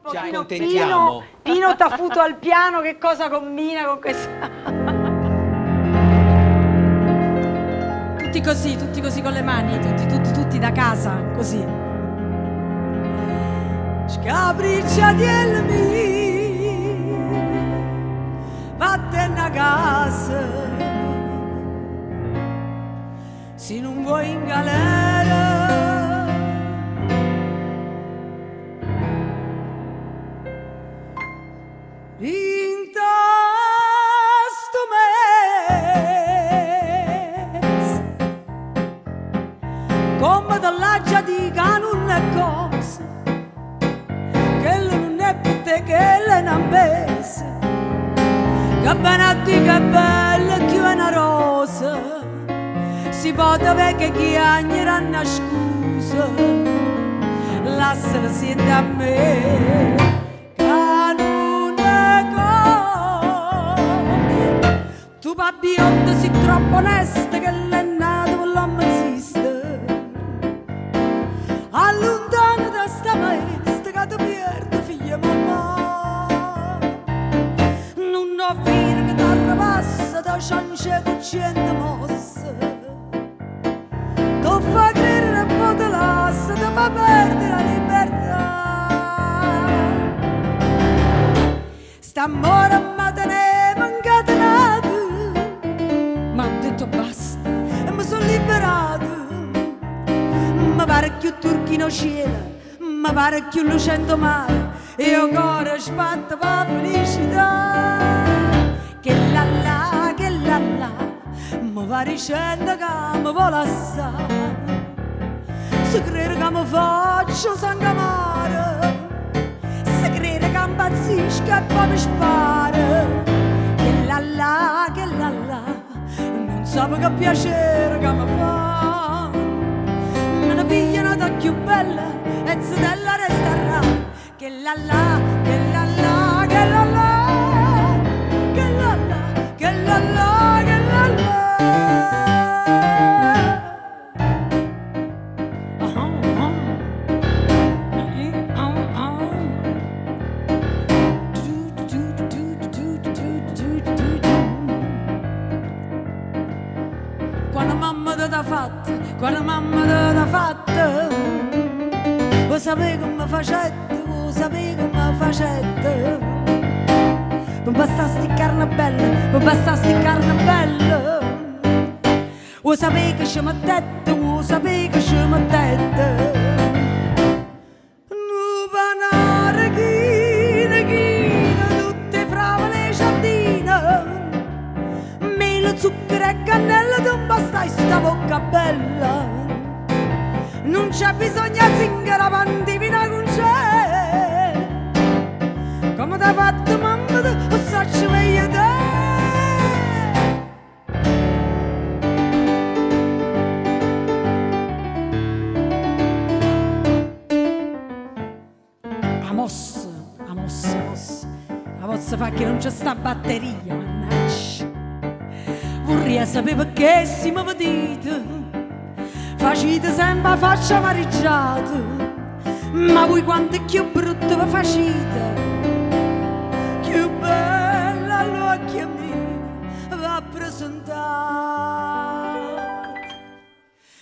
pochino accontentiamo. Pino Tafuto al piano, che cosa combina con questa... tutti così con le mani, tutti da casa, così. Scapricciatielmi, vattene a casa, se non vuoi in galera. In sto mese, come dall'aggia di non è cosa, che non è per te, che è una mese, che benatti, che bella, che è una rosa, si può avere che chiagnerà una scusa, lasciala sente a me. Tu bionda sei troppo onesta che l'è nato per l'uomo esiste. Allontana da sta maestra che ti perde figlia mamma. Non ho fine che t'arrabassa da ciance che cento mosse. Tu fa credere un po' te lascia, ti fa perdere la libertà. St'amore ma te ne è incatenato. Ma ho detto basta e mi sono liberato. Mi pare più turchino cielo, mi pare più lucente mare, e io cuore sbatto per felicità. Che la mi va dicendo che mi vuole assare. Se crede che mi faccio sangue amaro, se crede che impazzisco e poi mi spara. Che la non sape che piacere che mi fa. Me ne pigliano da più bella e se della resterà. Che la che la che la che la che la che la Quando mamma t'ha fatta, lo sapevi come facette, lo sapevi come facette. Non basta sti carne bella, non basta sti carne bella. Lo sapevi che ci mettette, lo sapevi che ci mettette. Nu panare china, tutte frave le giardine. Mele, zucchero e cannella, non basta sta bocca bella. Non c'è bisogno di zingara pandivina con c'è. Come t'ha fatto mamma, lo saccio meglio te. La mossa fa che non c'è sta batteria, mannaggia. Vorrei sapere perché si mi vedete. Facite sempre faccia mariggiata, ma voi quanto è più brutto vi facete. Più bella all'occhio mio va presentata.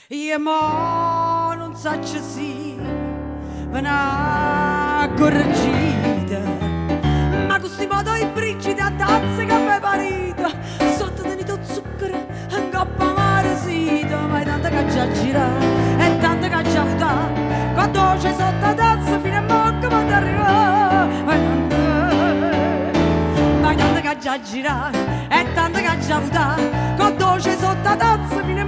Io mo non so se sì, ve ne correggite, ma questi modo i brigidi a tazze che mi parite, sotto tenito zucchero e un coppa maresito, ma è tanto che già gira e tanto che già avuta, quando c'è sotto la tazza fino a bocca quando arriva, ma è tanto che già gira e tanto che già avuta, quando c'è sotto la tazza fino a